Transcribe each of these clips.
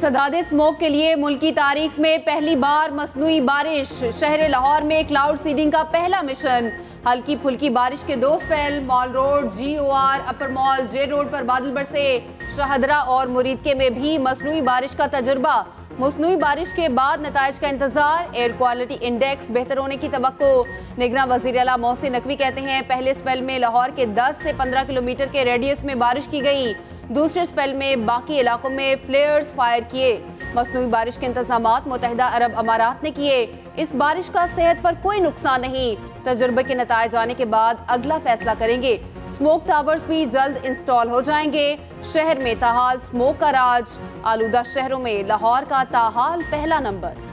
सदादे smoke के लिए मुल्की तारीख में पहली बार मसनूई बारिश। शहर लाहौर में क्लाउड सीडिंग का पहला मिशन। हल्की फुल्की बारिश के 2 स्पेल। मॉल रोड, GOR, अपर मॉल, जे रोड पर बादल बरसे। शाहदरा और मुरीदके में भी मसनूई बारिश का तजुर्बा। मसनूई बारिश के बाद नताइज का इंतजार। एयर क्वालिटी इंडेक्स बेहतर होने की तवक्को। निगरान वज़ीर आला मोहसिन नकवी कहते हैं पहले स्पेल में लाहौर के 10 से 15 किलोमीटर के रेडियस में बारिश की गई। दूसरे स्पेल में बाकी इलाकों में फ्लेयर्स फायर किए। मसनूई बारिश के इंतजामात मुत्तहिदा अरब अमारात ने किए। इस बारिश का सेहत पर कोई नुकसान नहीं। तजुर्बे के नताइज आने के बाद अगला फैसला करेंगे। स्मोक टावर्स भी जल्द इंस्टॉल हो जाएंगे। शहर में ताहाल स्मोक का राज। आलूदा शहरों में लाहौर का ताहाल पहला नंबर।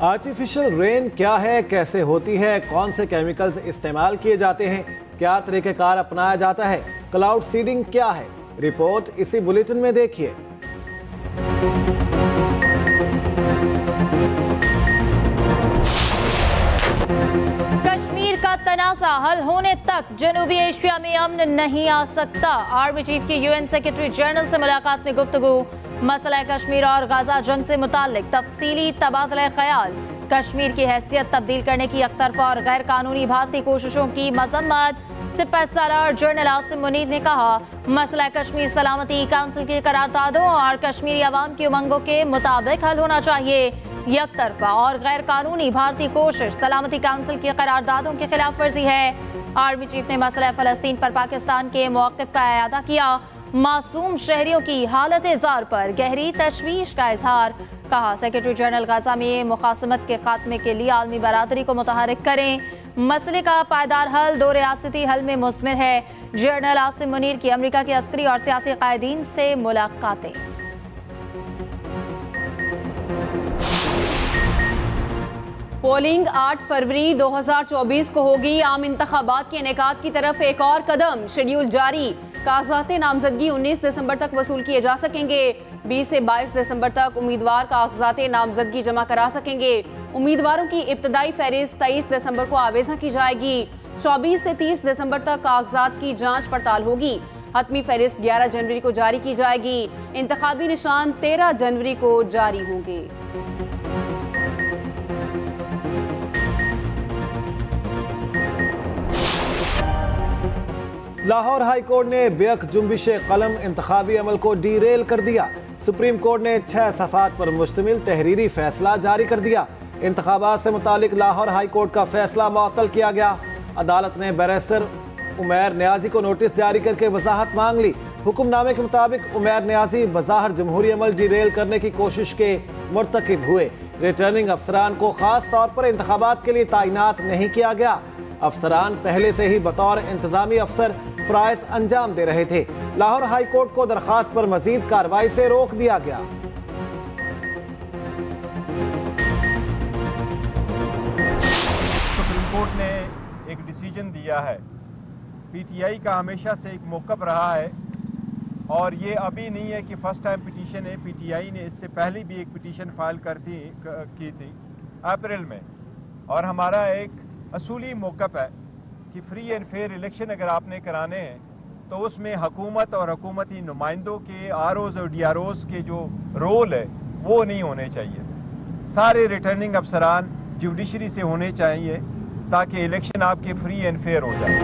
आर्टिफिशियल रेन क्या है, कैसे होती है, कौन से केमिकल्स इस्तेमाल किए जाते हैं, क्या तरीक़ेकार अपनाया जाता है, क्लाउड सीडिंग क्या है, रिपोर्ट इसी बुलेटिन में देखिए। कश्मीर का तनाज़ा हल होने तक जनूबी एशिया में अमन नहीं आ सकता। आर्मी चीफ की UN सेक्रेटरी जनरल से मुलाकात में गुफ्तगू। मसला कश्मीर और गाजा जंग से मुताल्लिक तफसीली तबादला ख्याल। कश्मीर की हैसियत तब्दील करने की एकतरफा और गैर कानूनी भारतीय कोशिशों की मजम्मत। सिपह सलार जनरल आसिम मुनीर ने कहा मसला कश्मीर सलामती काउंसिल की करारदादों और कश्मीरी अवाम की उमंगों के मुताबिक हल होना चाहिए। एकतरफा और गैर कानूनी भारतीय कोशिश सलामती काउंसिल की करारदादों की खिलाफ वर्जी है। आर्मी चीफ ने मसला फ़लस्तीन पर पाकिस्तान के मौक़िफ़ का अयादा किया। मासूम शहरियों की हालत ज़ार पर गहरी तशवीश का इजहार। कहा सेक्रेटरी जनरल गाजा में मुखासमत के खात्मे के लिए आलमी बरादरी को मुतहरिक करें। मसले का पायदार हल 2 रियासती हल में मुज़मिर है। जनरल आसिम मुनीर की अमरीका के अस्करी और सियासी कायदीन से मुलाकातें। पोलिंग 8 फरवरी 2024 को होगी। आम इंतखाबात के इनेकाद की तरफ एक और कदम। शेड्यूल जारी। कागजात नामजदगी 19 दिसंबर तक वसूल किए जा सकेंगे। 20 से 22 दिसंबर तक उम्मीदवार कागजात नामजदगी जमा करा सकेंगे। उम्मीदवारों की इब्तदाई फहरिस्त 23 दिसंबर को आवेज़ा की जाएगी। 24 से 30 दिसंबर तक कागजात की जांच पड़ताल होगी। हतमी फहरिस्त 11 जनवरी को जारी की जाएगी। इंतखाबी निशान 13 जनवरी को जारी होंगे। लाहौर हाई कोर्ट ने बेअक जुम्बिश कलम इंतखाबी अमल को डीरेल कर दिया। सुप्रीम कोर्ट ने 6 सफ़ात पर मुश्तमिल तहरीरी फैसला जारी कर दिया। इंतखाबात से मुतालिक लाहौर हाई कोर्ट का फैसला मुअत्तल किया गया। अदालत ने बैरिस्टर उमैर नियाजी को नोटिस जारी करके वजाहत मांग ली। हुक्मनामे के मुताबिक उमैर नियाजी बज़ाहिर जमहूरी अमल डीरेल करने की कोशिश के मुर्तकिब हुए। रिटर्निंग अफसरान को खास तौर पर इंतखाबात के लिए तैनात नहीं किया गया। अफसरान पहले से ही बतौर इंतजामी अफसर फ़राइज़ अंजाम दे रहे थे। लाहौर हाई कोर्ट को दरखास्त पर मजीद कार्रवाई से रोक दिया गया। सुप्रीम कोर्ट ने एक डिसीजन दिया है। PTI का हमेशा से एक मौक़िफ़ रहा है और ये अभी नहीं है कि फ़र्स्ट टाइम पिटीशन है। PTI ने इससे पहले भी एक पिटीशन फाइल की थी अप्रैल में। और हमारा एक असूली मौक़िफ़ है कि फ्री एंड फेयर इलेक्शन अगर आपने कराने हैं तो उसमें हुकूमत और हुकूमती नुमाइंदों के ROs और DROs के जो रोल है वो नहीं होने चाहिए। सारे रिटर्निंग अफसरान जुडिशरी से होने चाहिए ताकि इलेक्शन आपके फ्री एंड फेयर हो जाए।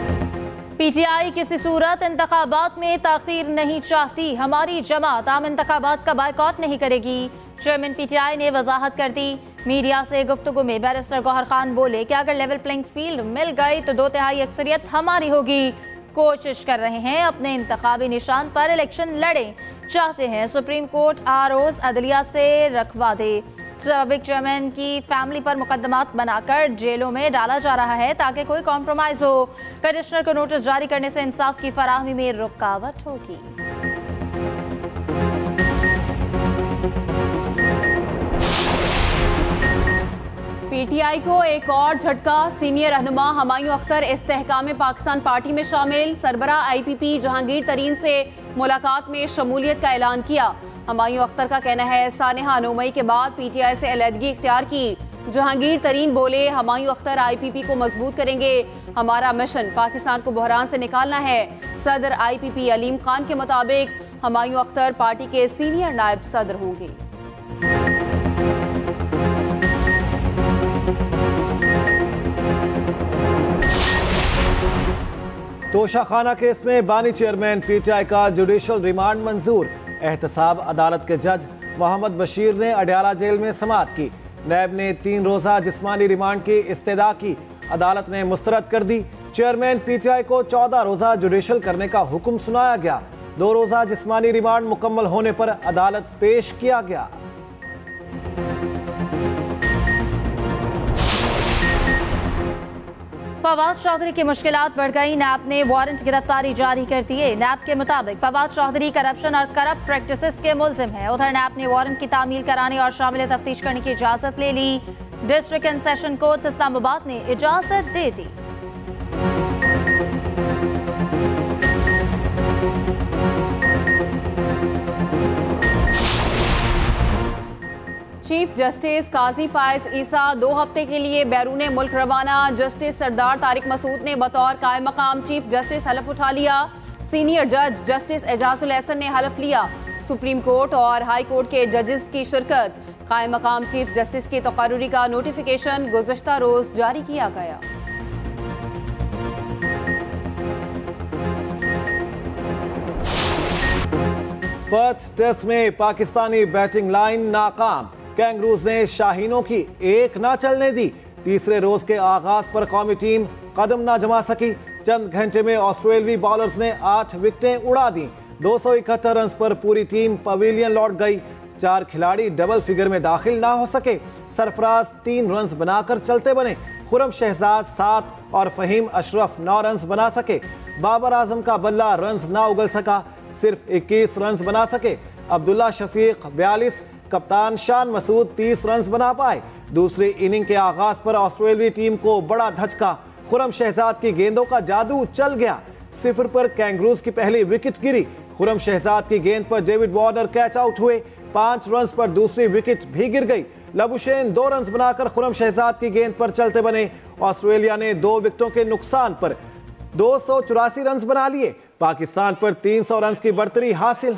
PTI किसी सूरत इंतखाबात में ताख़ीर नहीं चाहती। हमारी जमात आम इंतखाबात का बायकॉट नहीं करेगी। चेयरमैन PTI ने वजाहत कर दी। मीडिया से गुफ्तगू में बैरिस्टर गौहर खान बोले कि अगर लेवल प्लेइंग फील्ड मिल गई तो 2/3 अक्सरियत हमारी होगी। कोशिश कर रहे हैं अपने इंतखाबी निशान पर इलेक्शन लड़ें। चाहते हैं सुप्रीम कोर्ट ROs अदलिया से रखवा दे। साबिक चेयरमैन की फैमिली पर मुकदमात बनाकर जेलों में डाला जा रहा है ताकि कोई कॉम्प्रोमाइज हो। पेटिशनर को नोटिस जारी करने से इंसाफ की फराहमी में रुकावट होगी। PTI को एक और झटका। सीनियर रहनुमा हमायूं अख्तर इस्तेहकाम पाकिस्तान पार्टी में शामिल। सरबरा IPP जहांगीर तरीन से मुलाकात में शमूलियत का ऐलान किया। हमायूं अख्तर का कहना है सानेहा 9 मई के बाद PTI से अलहदगी इख्तियार की। जहांगीर तरीन बोले, हुमायूं अख्तर IPP को मजबूत करेंगे, हमारा मिशन पाकिस्तान को बहरान से निकालना है। सदर IPP अलीम खान के मुताबिक हुमायूं अख्तर पार्टी के सीनियर नायब सदर होंगे। तोशाखाना केस में बानी चेयरमैन PTI का जुडिशल रिमांड मंजूर। एहतसाब अदालत के जज मोहम्मद बशीर ने अडयाला जेल में समाअत की। नैब ने 3 रोज़ा जिस्मानी रिमांड की इस्तदा की, अदालत ने मुस्तरद कर दी। चेयरमैन PTI को 14 रोज़ा जुडिशल करने का हुक्म सुनाया गया। 2 रोज़ा जिस्मानी रिमांड मुकम्मल होने पर अदालत पेश किया गया। फवाद चौधरी की मुश्किलात बढ़ गई। नैब ने वारंट गिरफ्तारी जारी कर दिए। नैब के मुताबिक फवाद चौधरी करप्शन और करप्ट प्रैक्टिसेस के मुलजिम है। उधर नैब ने वारंट की तामील कराने और शामिल तफ्तीश करने की इजाजत ले ली। District and session court Islamabad ने इजाजत दे दी। चीफ जस्टिस काजी फायज ईसा 2 हफ्ते के लिए बैरून मुल्क रवाना। जस्टिस सरदार तारिक मसूद ने बतौर कायम मकाम चीफ जस्टिस हलफ उठा लिया। सीनियर जज जस्टिस एजाजुल एहसन ने हलफ लिया। सुप्रीम कोर्ट और हाई कोर्ट के जजेस की शिरकत। कायम मकाम चीफ जस्टिस की तकर्रुरी का नोटिफिकेशन गुज़श्ता रोज जारी किया गया। पर्थ टेस्ट में पाकिस्तानी बैटिंग लाइन नाकाम। कैंगरूज ने शाहीनों की एक ना चलने दी। तीसरे रोज के आगाज पर कौमी टीम कदम ना जमा सकी। चंद घंटे में ऑस्ट्रेलियावी बॉलर्स ने 8 विकेटें उड़ा दी। 271 रन पर पूरी टीम पवेलियन लौट गई। 4 खिलाड़ी डबल फिगर में दाखिल ना हो सके। सरफराज 3 रन बनाकर चलते बने। खुरम शहजाद 7 और फहीम अशरफ 9 रन बना सके। बाबर आजम का बल्ला रन ना उगल सका, सिर्फ 21 रन बना सके। अब्दुल्ला शफीक 42, कप्तान शान मसूद 30 रन बना पाए। दूसरी इनिंग के आगाज पर ऑस्ट्रेलियाई टीम को बड़ा धचका। खुरम शहजाद की गेंदों का जादू चल गया। 0 पर कैंगरूज की पहली विकेट गिरी। खुरम शहजाद की गेंद पर डेविड वार्नर कैच आउट हुए। 5 रन पर दूसरी विकेट भी गिर गई। लबुशेन 2 रन बनाकर खुरम शहजाद की गेंद पर चलते बने। ऑस्ट्रेलिया ने 2 विकेटों के नुकसान पर 284 रन बना लिए। पाकिस्तान पर 300 रन की बढ़तरी हासिल।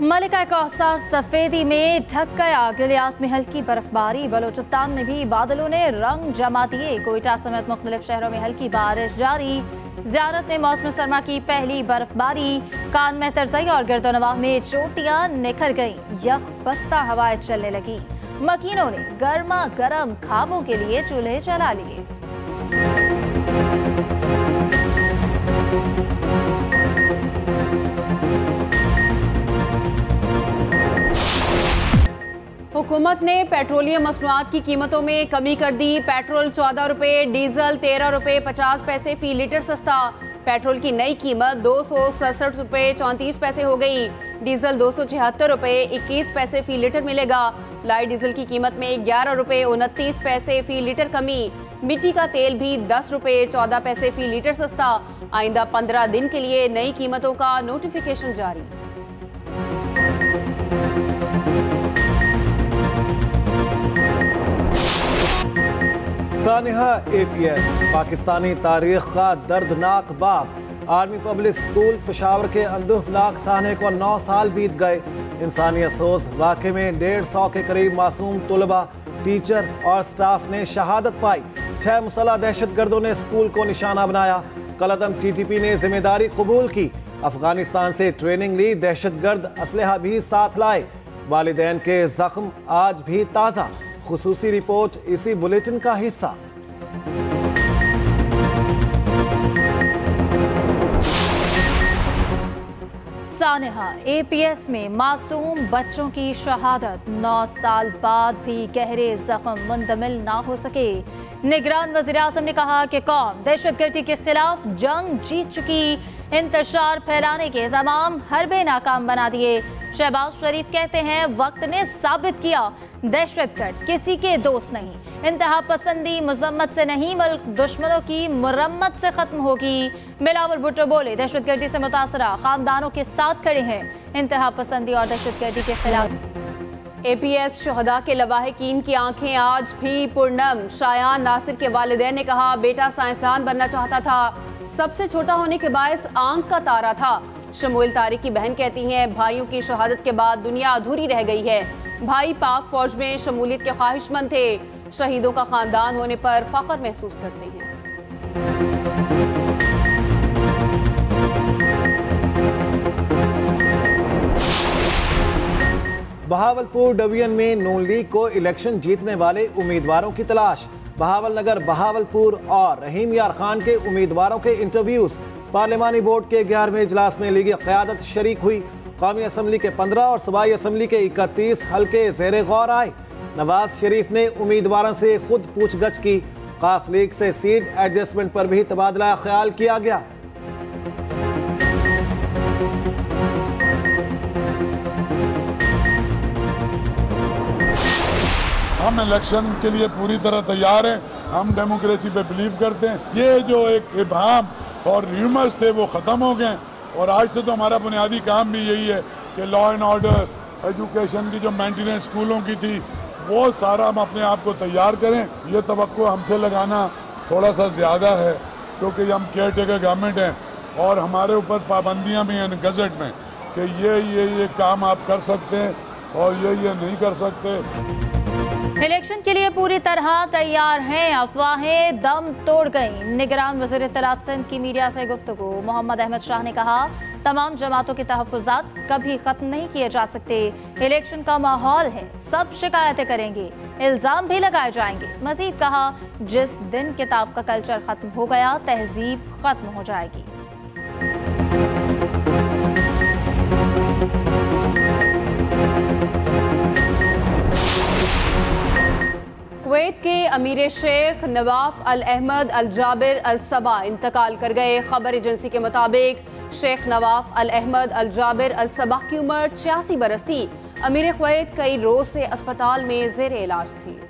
मलिका कौसार सफेदी में ढक गया। गिलियात में हल्की बर्फबारी। बलोचिस्तान में भी बादलों ने रंग जमा दिए। कोयटा समेत मुख्तलिफ शहरों में हल्की बारिश जारी। ज़ियारत में मौसम सरमा की पहली बर्फबारी। कान में तरसई और गिरदोनवाह में चोटियां निखर गईं। यख बस्ता हवाएं चलने लगी। मकीनों ने गर्मा गर्म खाबों के लिए चूल्हे जला लिए। हुकूमत ने पेट्रोलियम मसनूआत की कीमतों में कमी कर दी। पेट्रोल 14 रुपये, डीजल 13 रुपये 50 पैसे फी लीटर सस्ता। पेट्रोल की नई कीमत 267 रुपये 34 पैसे हो गई। डीजल 276 रुपये 21 पैसे फी लीटर मिलेगा। लाइट डीजल की कीमत में 11 रुपये 29 पैसे फी लीटर कमी। मिट्टी का तेल भी 10 रुपये 14 पैसे फी लीटर सस्ता। आइंदा 15 दिन के लिए नई कीमतों का नोटिफिकेशन जारी। सानिहा APS पाकिस्तानी तारीख का दर्दनाक बाब। आर्मी पब्लिक स्कूल पेशावर के अंदुफनाक साने को 9 साल बीत गए। इंसानी अफसोस वाक़े में 150 के करीब मासूम तलबा, टीचर और स्टाफ ने शहादत पाई। 6 मुसल्लह दहशतगर्दों ने स्कूल को निशाना बनाया। कलअदम TTP ने जिम्मेदारी कबूल की। अफगानिस्तान से ट्रेनिंग ली। दहशतगर्द असलहा भी साथ लाए। वालिदैन के जख्म आज भी ताज़ा। खुसूसी रिपोर्ट इसी बुलेटिन का हिस्सा। सानिहा APS में मासूम बच्चों की शहादत। 9 साल बाद भी गहरे जख्म मुंतमिल ना हो सके। निगरान वज़ीर आज़म ने कहा कि कौम दहशतगर्दी के खिलाफ जंग जीत चुकी। इंतशार फैलाने के तमाम हरबे नाकाम बना दिए। शहबाज शरीफ कहते हैं वक्त ने साबित किया दहशतगर्द किसी के दोस्त नहीं। इंतहा पसंदी मजम्मत से नहीं बल्कि दुश्मनों की मुरम्मत से खत्म होगी। बिलावल भुट्टो बोले दहशतगर्दी से मुतासरा खानदानों के साथ खड़े हैं। इंतहा पसंदी और दहशतगर्दी के खिलाफ APS शहदा के लवाहिकीन की आंखें आज भी पुरनम। शायान नासिर के वालिदैन ने कहा, बेटा साइंसदान बनना चाहता था, सबसे छोटा होने के बायस आंख का तारा था। शमूइल तारिक की बहन कहती हैं, भाइयों की शहादत के बाद दुनिया अधूरी रह गई है। भाई पाक फौज में शमूलियत के ख्वाहिशमंद थे, शहीदों का खानदान होने पर फख्र महसूस करते हैं। बहावलपुर डिवीजन में नून लीग को इलेक्शन जीतने वाले उम्मीदवारों की तलाश। बहावल नगर, बहावलपुर और रहीम यार खान के उम्मीदवारों के इंटरव्यूज। पार्लिमानी बोर्ड के 11वें इजलास में लीगी क़यादत शरीक हुई। कौमी असम्बली के 15 और सूबाई असम्बली के 31 हल्के ज़ेरे गौर आए। नवाज शरीफ ने उम्मीदवारों से खुद पूछगछ की। काफ लीग से सीट एडजस्टमेंट पर भी तबादला ख्याल किया गया। हम इलेक्शन के लिए पूरी तरह तैयार हैं। हम डेमोक्रेसी पे बिलीव करते हैं। ये जो एक इबाम और र्यूमर्स थे वो ख़त्म हो गए और आज से तो हमारा बुनियादी काम भी यही है कि लॉ एंड ऑर्डर, एजुकेशन की जो मेंटेनेंस स्कूलों की थी वो सारा हम अपने आप को तैयार करें। ये तवक्को हमसे लगाना थोड़ा सा ज़्यादा है क्योंकि हम केयर टेकर गवर्नमेंट हैं और हमारे ऊपर पाबंदियाँ भी हैं गजट में कि ये काम आप कर सकते हैं और ये नहीं कर सकते। इलेक्शन के लिए पूरी तरह तैयार हैं, अफवाहें दम तोड़ गईं। निगरान वज़ीर इत्तलात सिंध की मीडिया से गुफ्तगू। मोहम्मद अहमद शाह ने कहा, तमाम जमातों के तहफ़्फ़ुज़ात कभी ख़त्म नहीं किए जा सकते। इलेक्शन का माहौल है, सब शिकायतें करेंगे, इल्ज़ाम भी लगाए जाएंगे। मज़ीद कहा, जिस दिन किताब का कल्चर ख़त्म हो गया, तहज़ीब ख़त्म हो जाएगी। कुवैत के अमीर शेख नवाफ अल अहमद अल जाबिर अल सबा इंतकाल कर गए। खबर एजेंसी के मुताबिक शेख नवाफ अल अहमद अल जाबिर अल सबा की उम्र 86 बरस थी। अमीर कुवैत कई रोज से अस्पताल में ज़ेर इलाज थी।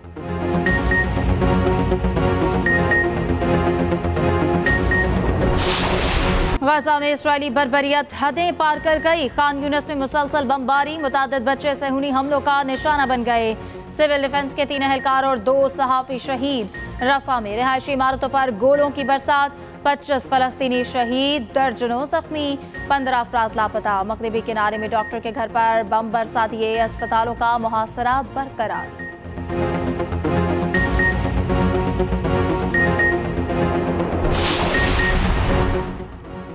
गाजा में इस्राएली बर्बरियत हदें पार कर गई। खान यूनिस में मुसलसल बमबारी, मुतादिद बच्चे सहूनी हमलों का निशाना बन गए। सिविल डिफेंस के 3 एहलकार और 2 सहाफ़ी शहीद। रफा में रिहायशी इमारतों पर गोलों की बरसात, 25 फलस्तीनी शहीद, दर्जनों जख्मी, 15 अफराद लापता। मगरिबी किनारे में डॉक्टर के घर पर बम बरसा दिए। अस्पतालों का मुहासरा बरकरार।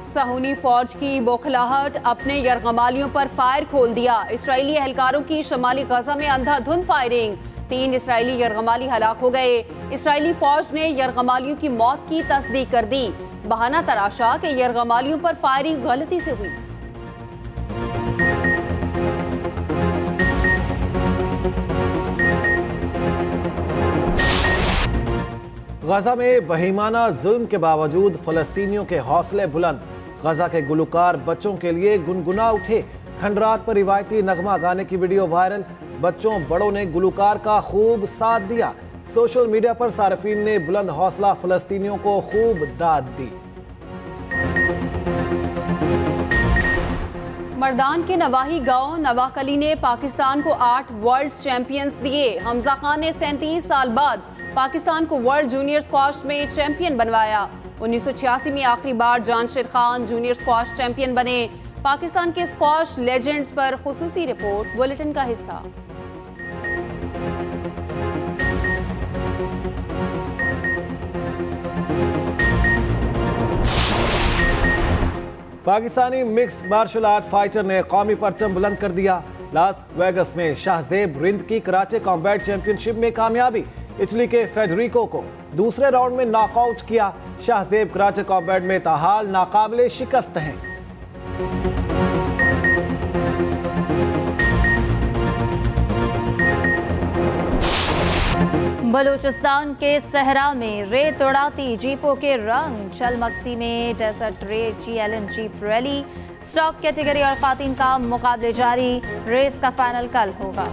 सहूनी फौज की बौखलाहट, अपने यरगमालियों पर फायर खोल दिया। इसराइली एहलकारों की शमाली गजा में अंधाधुंध फायरिंग, 3 इसराइली यरगमाली हलाक हो गए। इसराइली फौज ने यरगमालियों की मौत की तस्दीक कर दी। बहाना तराशा कि यरगमालियों पर फायरिंग गलती से हुई। गजा में बहीमाना जुल्म के बावजूद फलस्तीनियों के हौसले बुलंद। गजा के गुलकार बच्चों के लिए गुनगुना उठे। खंडरात पर रिवायती नगमा गाने की वीडियो वायरल। बच्चों बड़ों ने गुलकार का खूब साथ दिया। सोशल मीडिया पर सार्फिन ने बुलंद हौसला फलस्तीनियों को खूब दाद दी। मर्दान के नवाही गांव नवाकली ने पाकिस्तान को 8 वर्ल्ड चैंपियंस दिए। हमजा खान ने 37 साल बाद पाकिस्तान को वर्ल्ड जूनियर स्क्वाश में चैंपियन बनवाया। 1986 में आखिरी बार जानशीर खान जूनियर स्क्वाश चैंपियन बने। पाकिस्तान के स्क्वाश लेजेंड्स पर खुसूसी रिपोर्ट बुलेटिन का हिस्सा। Pakistani mixed martial art fighter ने कौमी परचम बुलंद कर दिया। लास वेगस में शाहजेब रिंद की कराचे कॉम्बैट चैंपियनशिप में कामयाबी। इटली के फेडरिको को दूसरे राउंड में नॉकआउट किया। शाहजेब कराचे कॉम्बैट में ताहाल नाकाबिले शिकस्त हैं। बलूचिस्तान के सहरा में रेत उड़ाती जीपों के रंग। चलमक्सी में desert red GLN jeep rally. Stock category और खातीन का मुकाबले जारी। रेस का फाइनल कल होगा।